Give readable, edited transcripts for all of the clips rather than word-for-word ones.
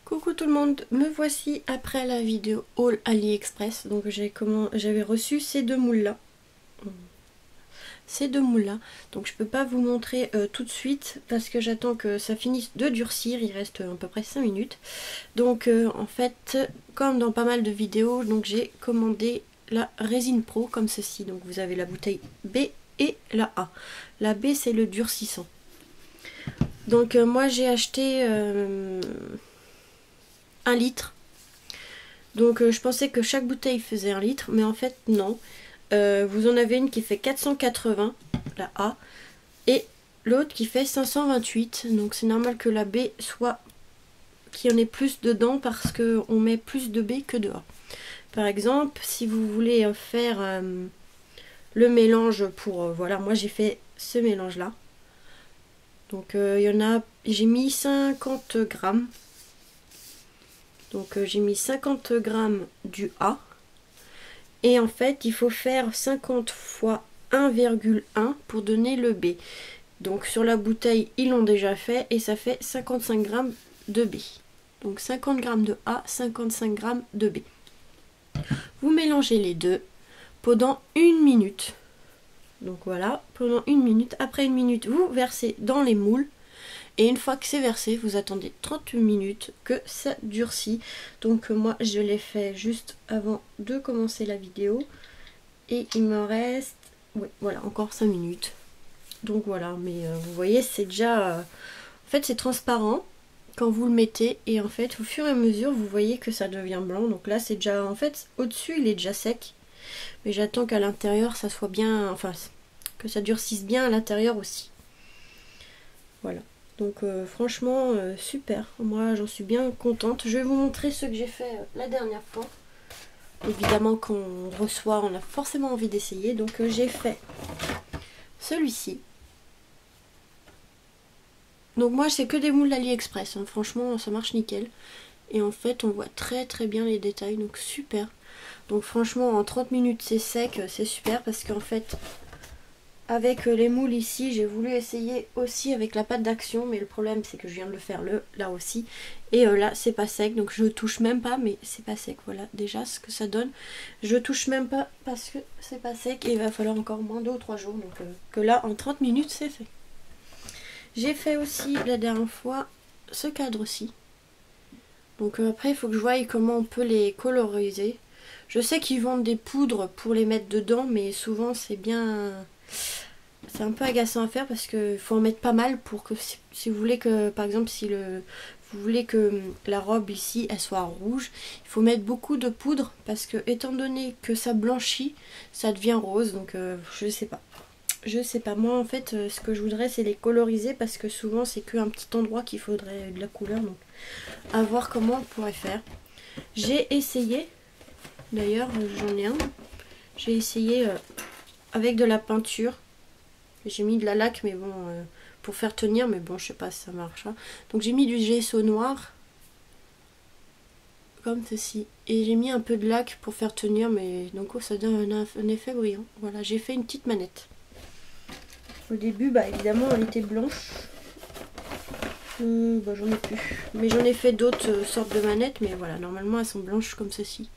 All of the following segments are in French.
Coucou tout le monde, me voici après la vidéo haul AliExpress. Donc j'avais reçu ces deux moules là. Donc je peux pas vous montrer tout de suite parce que j'attends que ça finisse de durcir. Il reste à peu près 5 minutes. Donc en fait, comme dans pas mal de vidéos, donc j'ai commandé la résine pro comme ceci. Donc vous avez la bouteille B et la A. La B c'est le durcissant. Donc moi j'ai acheté 1 litre. Donc je pensais que chaque bouteille faisait 1 litre, mais en fait non. Vous en avez une qui fait 480, la A, et l'autre qui fait 528. Donc c'est normal que la B soit qu'il y en ait plus dedans parce qu'on met plus de B que de A. Par exemple, si vous voulez faire le mélange pour... voilà, moi j'ai fait ce mélange là. Donc il y en a... j'ai mis 50 grammes. Donc j'ai mis 50 grammes du A. Et en fait, il faut faire 50 fois 1,1 pour donner le B. Donc sur la bouteille, ils l'ont déjà fait et ça fait 55 grammes de B. Donc 50 grammes de A, 55 grammes de B. Vous mélangez les deux pendant 1 minute. Donc voilà, pendant 1 minute. Après 1 minute, vous versez dans les moules. Et une fois que c'est versé, vous attendez 30 minutes que ça durcit. Donc moi, je l'ai fait juste avant de commencer la vidéo. Et il me reste, oui, voilà, encore 5 minutes. Donc voilà, mais vous voyez, c'est déjà... en fait, c'est transparent quand vous le mettez. Et en fait, au fur et à mesure, vous voyez que ça devient blanc. Donc là, c'est déjà... en fait, au-dessus, il est déjà sec. Mais j'attends qu'à l'intérieur, ça soit bien... enfin, que ça durcisse bien à l'intérieur aussi. Voilà. Donc franchement super, moi j'en suis bien contente. Je vais vous montrer ce que j'ai fait la dernière fois. Évidemment qu'on reçoit, on a forcément envie d'essayer. Donc j'ai fait celui-ci. Donc moi c'est que des moules AliExpress, hein. Franchement ça marche nickel. Et en fait on voit très bien les détails, donc super. Donc franchement en 30 minutes c'est sec, c'est super parce qu'en fait... avec les moules ici, j'ai voulu essayer aussi avec la pâte d'action, mais le problème c'est que je viens de le faire là aussi. Et là c'est pas sec, donc je touche même pas, mais c'est pas sec. Voilà déjà ce que ça donne. Je touche même pas parce que c'est pas sec et il va falloir encore moins 2 ou 3 jours. Donc que là en 30 minutes c'est fait. J'ai fait aussi la dernière fois ce cadre-ci. Donc après il faut que je voie comment on peut les coloriser. Je sais qu'ils vendent des poudres pour les mettre dedans, mais souvent c'est bien... c'est un peu agaçant à faire parce qu'il faut en mettre pas mal pour que si vous voulez que, par exemple, si vous voulez que la robe ici elle soit rouge, il faut mettre beaucoup de poudre parce que étant donné que ça blanchit, ça devient rose. Donc je sais pas. Je sais pas. Moi en fait ce que je voudrais c'est les coloriser parce que souvent c'est qu'un petit endroit qu'il faudrait de la couleur. Donc à voir comment on pourrait faire. J'ai essayé, d'ailleurs j'en ai un. J'ai essayé avec de la peinture. J'ai mis de la laque, mais bon, pour faire tenir, mais bon, je sais pas si ça marchera. Donc j'ai mis du gesso noir, comme ceci. Et j'ai mis un peu de laque pour faire tenir, mais donc ça donne un effet brillant. Voilà, j'ai fait une petite manette. Au début, bah évidemment, elle était blanche. Bah j'en ai plus. Mais j'en ai fait d'autres sortes de manettes, mais voilà, normalement elles sont blanches comme ceci.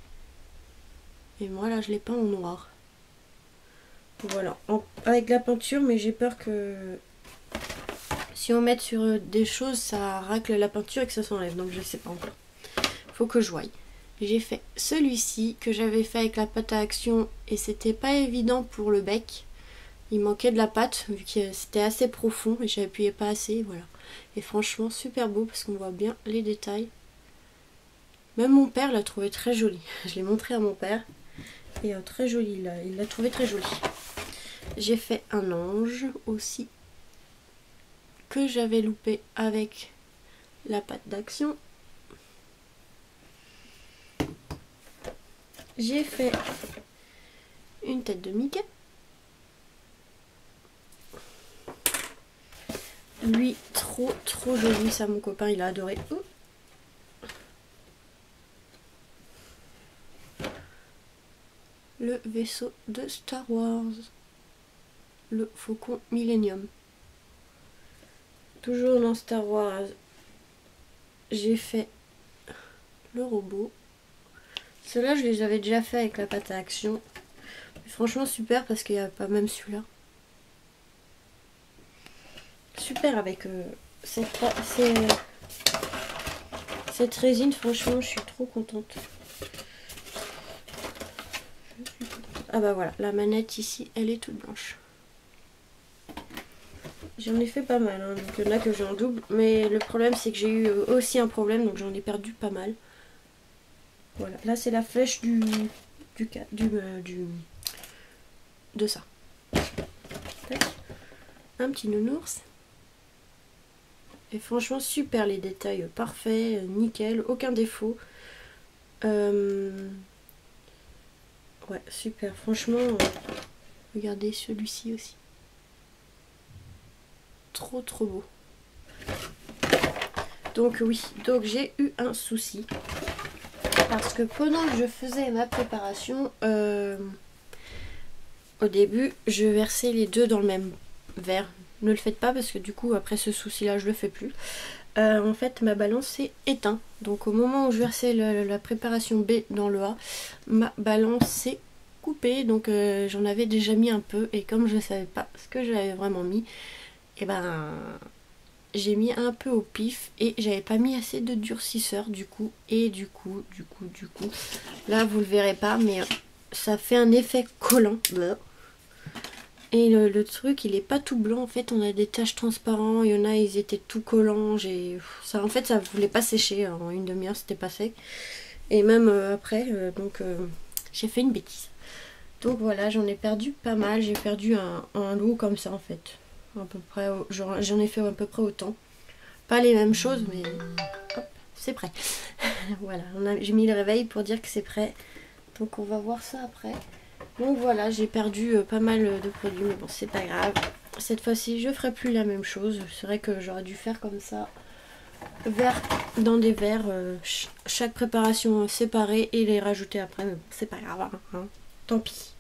Et moi là, je l'ai peint en noir. Voilà, avec la peinture, mais j'ai peur que si on met sur des choses, ça racle la peinture et que ça s'enlève. Donc je sais pas encore. Faut que je voie. J'ai fait celui-ci que j'avais fait avec la pâte à action et c'était pas évident pour le bec. Il manquait de la pâte vu que c'était assez profond et j'appuyais pas assez. Voilà. Et franchement super beau parce qu'on voit bien les détails. Même mon père l'a trouvé très joli. Je l'ai montré à mon père et très joli. Il l'a trouvé très joli. J'ai fait un ange aussi que j'avais loupé avec la pâte d'action. J'ai fait une tête de Mickey. Lui, trop joli, ça mon copain il a adoré. Le vaisseau de Star Wars. Le Faucon Millennium. Toujours dans Star Wars, j'ai fait le robot. Ceux-là, je les avais déjà fait avec la pâte à action. Franchement, super parce qu'il n'y a pas même celui-là. Super avec cette résine, franchement, je suis trop contente. Ah bah voilà, la manette ici, elle est toute blanche. J'en ai fait pas mal, hein, donc il y en a que j'ai en double. Mais le problème, c'est que j'ai eu aussi un problème, donc j'en ai perdu pas mal. Voilà, là c'est la flèche de ça. Tac. Un petit nounours. Et franchement, super les détails, parfaits, nickel, aucun défaut. Ouais, super, franchement, regardez celui-ci aussi. Trop trop beau. Donc oui, donc j'ai eu un souci. Parce que pendant que je faisais ma préparation, au début, je versais les deux dans le même verre. Ne le faites pas parce que du coup, après ce souci-là, je le fais plus. En fait, ma balance s'est éteinte. Donc au moment où je versais la préparation B dans le A, ma balance s'est coupée. Donc j'en avais déjà mis un peu. Et comme je ne savais pas ce que j'avais vraiment mis, et ben j'ai mis un peu au pif. Et j'avais pas mis assez de durcisseur du coup. Et du coup, là vous le verrez pas, mais ça fait un effet collant. Et le truc, il est pas tout blanc. En fait, on a des taches transparentes. Il y en a, ils étaient tout collants. En fait, ça voulait pas sécher. En une demi-heure, c'était pas sec. Et même après, j'ai fait une bêtise. Donc voilà, j'en ai perdu pas mal. J'ai perdu un lot comme ça, en fait. À peu près, j'en ai fait à peu près autant. Pas les mêmes choses, mais hop, c'est prêt. Voilà, j'ai mis le réveil pour dire que c'est prêt. Donc on va voir ça après. Donc voilà, j'ai perdu pas mal de produits, mais bon, c'est pas grave. Cette fois-ci, je ferai plus la même chose. C'est vrai que j'aurais dû faire comme ça, dans des verres, chaque préparation séparée et les rajouter après. Mais bon, c'est pas grave, hein, tant pis.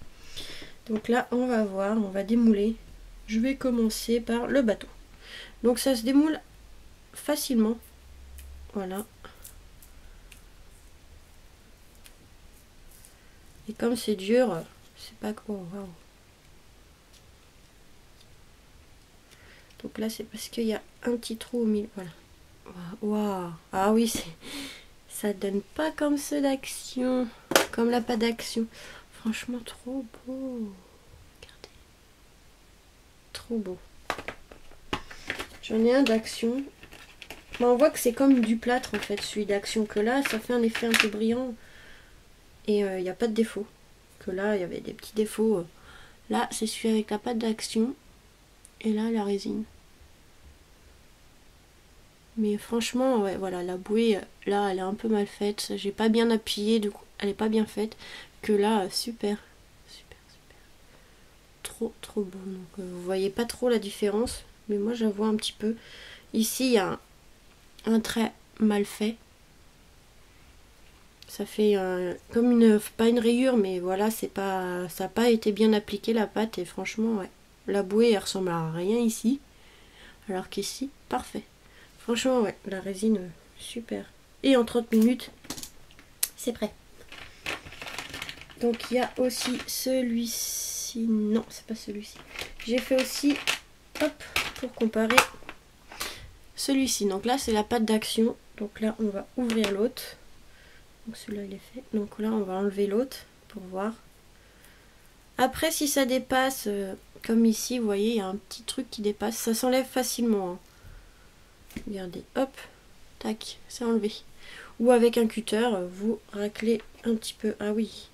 Donc là, on va voir, on va démouler. Je vais commencer par le bateau. Donc ça se démoule facilement. Voilà. Et comme c'est dur, c'est pas quoi. Wow. Donc là, c'est parce qu'il y a un petit trou au milieu. Voilà. Waouh. Ah oui, ça donne pas comme ceux d'action. Comme la pâte d'action. Franchement, trop beau. Regardez. Trop beau. J'en ai un d'action. Mais on voit que c'est comme du plâtre en fait, celui d'action. Que là, ça fait un effet un peu brillant. Et il n'y a pas de défaut. Que là, il y avait des petits défauts. Là, c'est celui avec la pâte d'action. Et là, la résine. Mais franchement, ouais, voilà, la bouée, là, elle est un peu mal faite. J'ai pas bien appuyé, du coup, elle est pas bien faite. Que là, super. Super, super. Trop, trop beau. Donc, vous voyez pas trop la différence. Mais moi, je la vois un petit peu. Ici, il y a un trait mal fait. Ça fait comme pas une rayure, mais voilà, ça n'a pas été bien appliqué la pâte. Et franchement, ouais. La bouée, elle ressemble à rien ici. Alors qu'ici, parfait. Franchement, ouais, la résine, super. Et en 30 minutes, c'est prêt. Donc, il y a aussi celui-ci. Non, c'est pas celui-ci. J'ai fait aussi, hop, pour comparer, celui-ci. Donc là, c'est la pâte d'action. Donc là, on va ouvrir l'autre. Donc celui-là, il est fait. Donc là, on va enlever l'autre pour voir. Après, si ça dépasse, comme ici, vous voyez, il y a un petit truc qui dépasse. Ça s'enlève facilement, hein. Regardez, hop, tac, c'est enlevé. Ou avec un cutter, vous raclez un petit peu. Ah oui.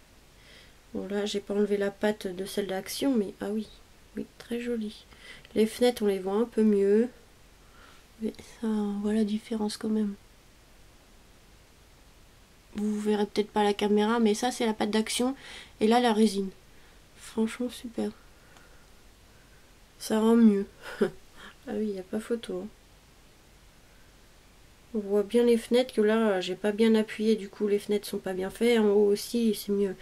Bon là, j'ai pas enlevé la pâte de celle d'action, mais ah oui. Oui, très joli. Les fenêtres, on les voit un peu mieux. Mais ça, on voit la différence quand même. Vous verrez peut-être pas la caméra, mais ça, c'est la pâte d'action. Et là, la résine. Franchement, super. Ça rend mieux. Ah oui, il n'y a pas photo, hein. On voit bien les fenêtres que là j'ai pas bien appuyé, du coup les fenêtres sont pas bien faites. En haut aussi c'est mieux.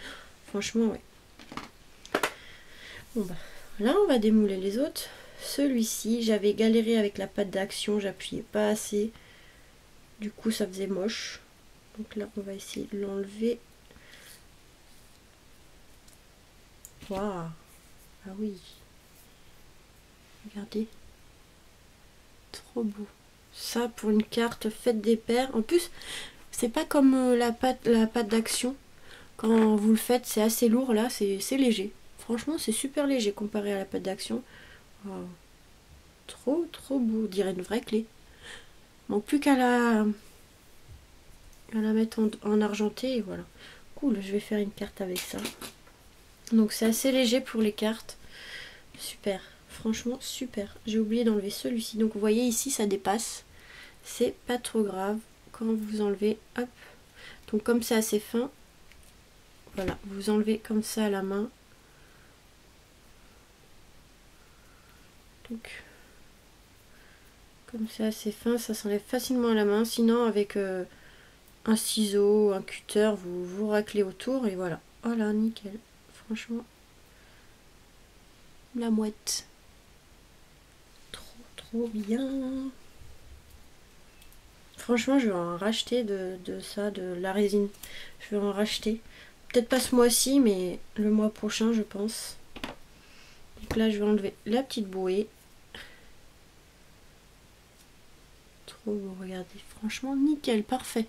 Franchement ouais. Bon bah là on va démouler les autres. Celui-ci j'avais galéré avec la pâte d'action, j'appuyais pas assez. Du coup ça faisait moche. Donc là, on va essayer de l'enlever. Waouh! Ah oui! Regardez. Trop beau. Ça, pour une carte fête des pères. En plus, c'est pas comme la pâte d'action. Quand vous le faites, c'est assez lourd. Là, c'est léger. Franchement, c'est super léger comparé à la pâte d'action. Wow. Trop beau. On dirait une vraie clé. Manque plus qu'à la mettre en argenté. Et voilà. Cool, je vais faire une carte avec ça. Donc, c'est assez léger pour les cartes. Super. Franchement, super. J'ai oublié d'enlever celui-ci. Donc, vous voyez ici, ça dépasse. C'est pas trop grave. Quand vous enlevez, hop. Donc, comme c'est assez fin, voilà. Vous enlevez comme ça à la main. Donc, comme c'est assez fin, ça s'enlève facilement à la main. Sinon, avec un ciseau, un cutter, vous raclez autour et voilà. Voilà, nickel. Franchement, la mouette. Trop bien. Franchement, je vais en racheter de ça, de la résine. Je vais en racheter. Peut-être pas ce mois-ci, mais le mois prochain, je pense. Donc là, je vais enlever la petite bouée. Trop beau, regardez. Franchement, nickel, parfait.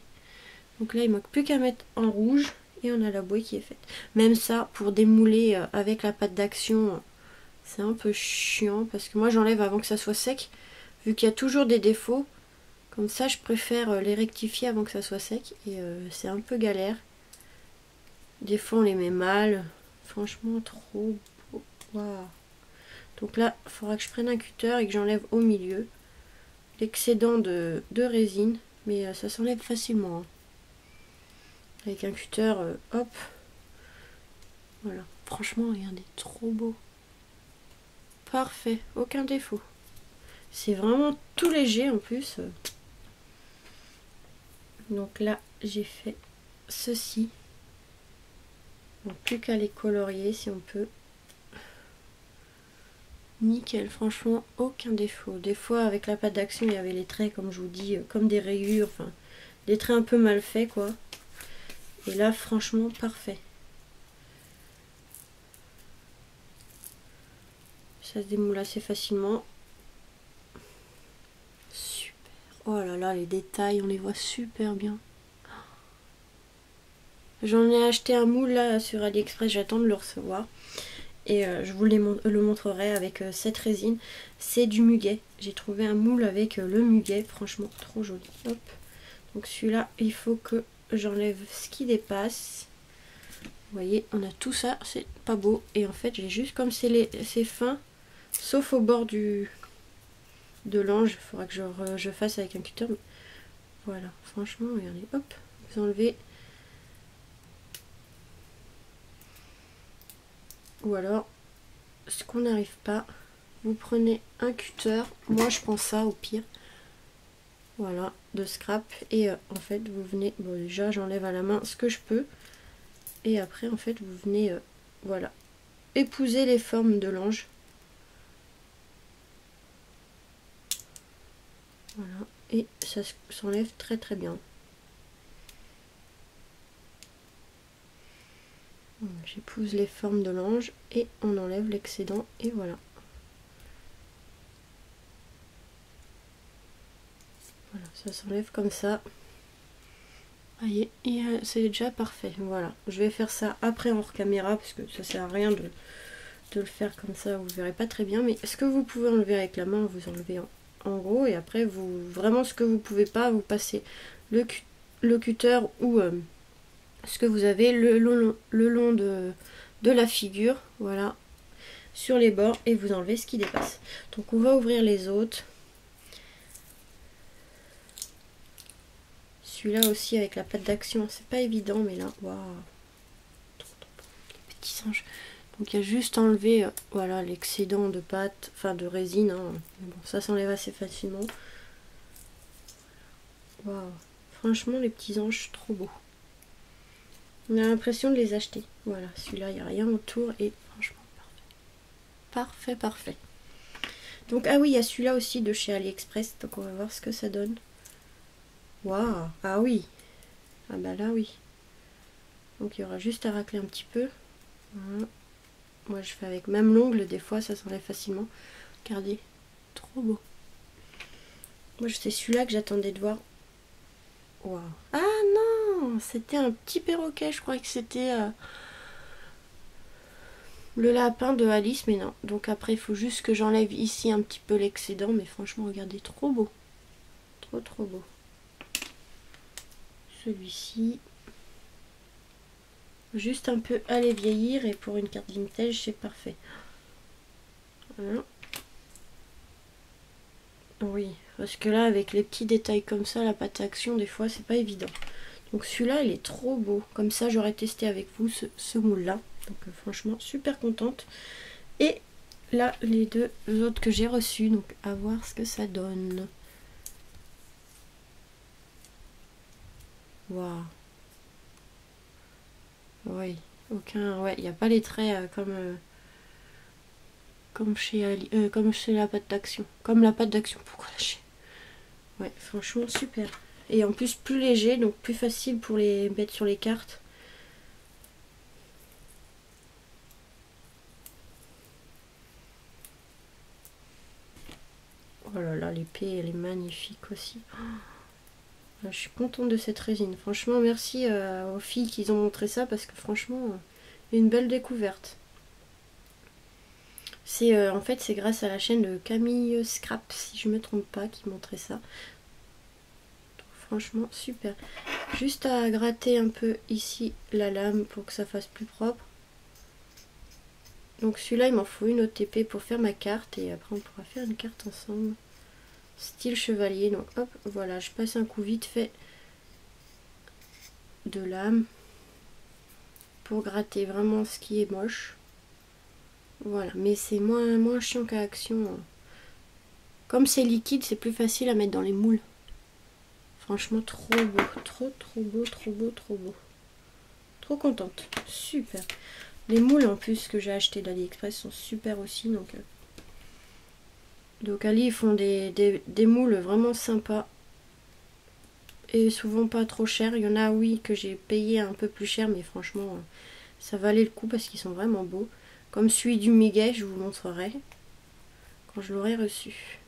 Donc là, il manque plus qu'à mettre en rouge. Et on a la bouée qui est faite. Même ça, pour démouler avec la pâte d'action, c'est un peu chiant. Parce que moi, j'enlève avant que ça soit sec. Vu qu'il y a toujours des défauts. Comme ça, je préfère les rectifier avant que ça soit sec. Et c'est un peu galère. Des fois, on les met mal. Franchement, trop beau. Waouh. Donc là, il faudra que je prenne un cutter et que j'enlève au milieu l'excédent de résine. Mais ça s'enlève facilement. Hein. Avec un cutter, hop. Voilà. Franchement, regardez, trop beau. Parfait, aucun défaut. C'est vraiment tout léger en plus. Donc là, j'ai fait ceci. Donc plus qu'à les colorier si on peut. Nickel, franchement, aucun défaut. Des fois, avec la pâte d'action, il y avait les traits, comme je vous dis, comme des rayures, enfin, des traits un peu mal faits, quoi. Et là, franchement, parfait. Ça se démoule assez facilement. Super. Oh là là, les détails, on les voit super bien. J'en ai acheté un moule là sur AliExpress, j'attends de le recevoir. Et je vous le montrerai avec cette résine. C'est du muguet. J'ai trouvé un moule avec le muguet. Franchement, trop joli. Hop. Donc celui-là, il faut que j'enlève ce qui dépasse. Vous voyez, on a tout ça. C'est pas beau. Et en fait, j'ai juste comme c'est fin. Sauf au bord de l'ange. Il faudra que je fasse avec un cutter. Voilà. Franchement, regardez. Hop. Vous enlevez. Ou alors, ce qu'on n'arrive pas, vous prenez un cutter. Moi, je prends ça au pire. Voilà, de scrap. Et en fait, vous venez... Bon, déjà, j'enlève à la main ce que je peux. Et après, en fait, vous venez... voilà. Épouser les formes de l'ange. Voilà. Et ça s'enlève très très bien. J'épouse les formes de l'ange et on enlève l'excédent et voilà. Voilà, ça s'enlève comme ça. Voyez, et c'est déjà parfait. Voilà, je vais faire ça après hors caméra parce que ça sert à rien de le faire comme ça, vous verrez pas très bien. Mais ce que vous pouvez enlever avec la main, vous enlevez en gros et après vous vraiment ce que vous pouvez pas, vous passez le cutter ou ce que vous avez le long de la figure, voilà, sur les bords et vous enlevez ce qui dépasse. Donc on va ouvrir les autres. Celui-là aussi avec la pâte d'action, c'est pas évident mais là, waouh, les petits singes. Donc il y a juste enlevé voilà l'excédent de pâte, enfin de résine, hein. Mais bon, ça s'enlève assez facilement. Waouh, franchement les petits anges, trop beaux. On a l'impression de les acheter. Voilà, celui-là, il n'y a rien autour et franchement, parfait. Parfait. Donc, ah oui, il y a celui-là aussi de chez AliExpress. Donc, on va voir ce que ça donne. Waouh, ah oui. Ah bah là oui. Donc il y aura juste à racler un petit peu. Voilà. Moi je fais avec même l'ongle, des fois ça s'enlève facilement. Regardez, trop beau. Moi c'est celui-là que j'attendais de voir. Waouh. Ah non, c'était un petit perroquet, je crois que c'était le lapin de Alice, mais non. Donc après il faut juste que j'enlève ici un petit peu l'excédent, mais franchement regardez, trop beau. Trop beau. Celui-ci. Juste un peu à les vieillir et pour une carte vintage c'est parfait. Voilà. Oui, parce que là avec les petits détails comme ça, la pâte à action des fois c'est pas évident. Donc celui-là il est trop beau. Comme ça j'aurais testé avec vous ce moule là. Donc franchement super contente. Et là les deux autres que j'ai reçus. Donc à voir ce que ça donne. Waouh. Oui, aucun. Ouais, il n'y a pas les traits comme chez la pâte d'action. Comme la pâte d'action, pourquoi lâcher? Ouais, franchement super. Et en plus plus léger, donc plus facile pour les mettre sur les cartes. Oh là là, l'épée elle est magnifique aussi. Je suis contente de cette résine. Franchement, merci aux filles qui ont montré ça parce que franchement, une belle découverte. C'est en fait c'est grâce à la chaîne de Camille Scrap, si je me trompe pas, qui montrait ça. Donc, franchement, super. Juste à gratter un peu ici la lame pour que ça fasse plus propre. Donc celui-là, il m'en faut une OTP pour faire ma carte et après on pourra faire une carte ensemble. Style chevalier. Donc hop, voilà, je passe un coup vite fait de lame pour gratter vraiment ce qui est moche. Voilà, mais c'est moins chiant qu'à action. Comme c'est liquide, c'est plus facile à mettre dans les moules. Franchement, trop beau, trop beau, trop beau, trop beau. Trop contente, super. Les moules en plus que j'ai acheté d'AliExpress sont super aussi. Donc Ali, ils font des moules vraiment sympas. Et souvent pas trop chers. Il y en a, oui, que j'ai payé un peu plus cher, mais franchement, ça valait le coup parce qu'ils sont vraiment beaux. Comme celui du Miguel, je vous montrerai quand je l'aurai reçu.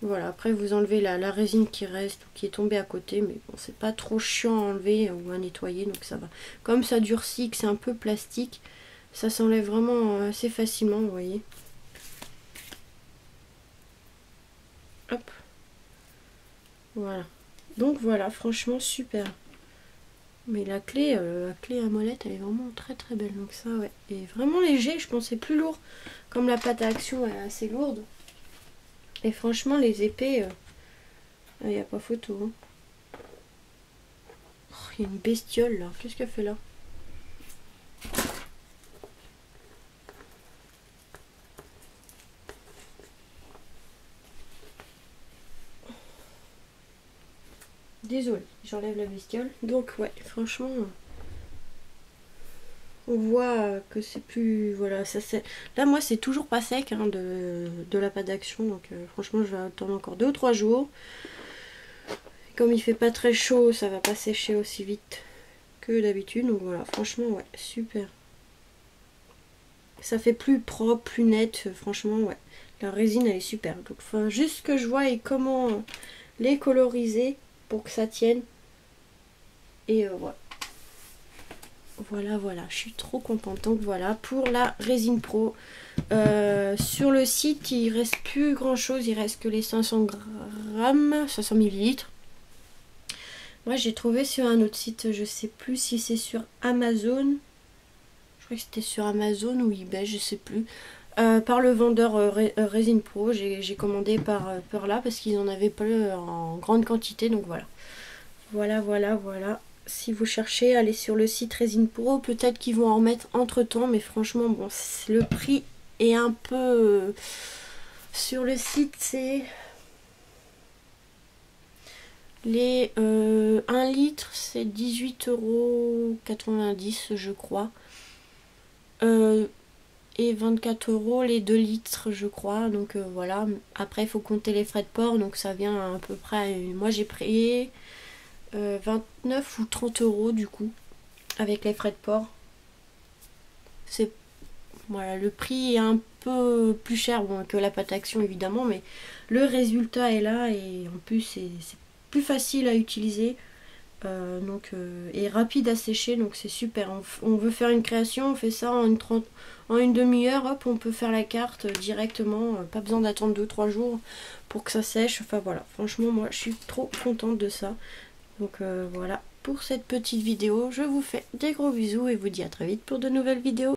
Voilà, après vous enlevez la résine qui reste ou qui est tombée à côté, mais bon, c'est pas trop chiant à enlever ou à nettoyer, donc ça va. Comme ça durcit, que c'est un peu plastique, ça s'enlève vraiment assez facilement, vous voyez. Hop. Voilà. Donc voilà, franchement super. Mais la clé à molette, elle est vraiment très belle. Donc ça, ouais. Et vraiment léger, je pensais plus lourd. Comme la pâte à action est assez lourde. Et franchement, les épées, il n'y a pas photo. Hein. Oh, il y a une bestiole là. Qu'est-ce qu'elle fait là? Désolée, j'enlève la bestiole. Donc ouais, franchement, on voit que c'est plus... Voilà, ça c'est... Là, moi, c'est toujours pas sec hein, de la pâte d'action. Donc franchement, je vais attendre encore 2 ou 3 jours. Comme il fait pas très chaud, ça va pas sécher aussi vite que d'habitude. Donc voilà, franchement, ouais, super. Ça fait plus propre, plus net. Franchement, ouais. La résine, elle est super. Donc, enfin, juste que je vois et comment les coloriser pour que ça tienne. Et voilà. Voilà, je suis trop contente. Donc voilà, pour la résine pro. Sur le site, il reste plus grand chose. Il reste que les 500 grammes, 500 millilitres. Moi, j'ai trouvé sur un autre site, je sais plus si c'est sur Amazon. Je crois que c'était sur Amazon ou eBay, je sais plus. Par le vendeur Résine Pro, j'ai commandé par là parce qu'ils en avaient pas en grande quantité. Donc voilà. Voilà. Si vous cherchez, allez sur le site Résine Pro. Peut-être qu'ils vont en remettre entre temps, mais franchement, bon, le prix est un peu... sur le site, c'est... Les 1 litre, c'est 18,90 € je crois. Et 24 € les 2 litres je crois. Donc voilà. Après il faut compter les frais de port. Donc ça vient à peu près... Moi j'ai payé 29 ou 30 € du coup, avec les frais de port. C'est voilà, le prix est un peu plus cher que la pâte Action évidemment, mais le résultat est là et en plus c'est plus facile à utiliser et rapide à sécher, donc c'est super. On veut faire une création, on fait ça en une demi-heure, hop, on peut faire la carte directement, pas besoin d'attendre 2-3 jours pour que ça sèche. Enfin voilà, franchement moi je suis trop contente de ça. Donc voilà pour cette petite vidéo, je vous fais des gros bisous et vous dis à très vite pour de nouvelles vidéos.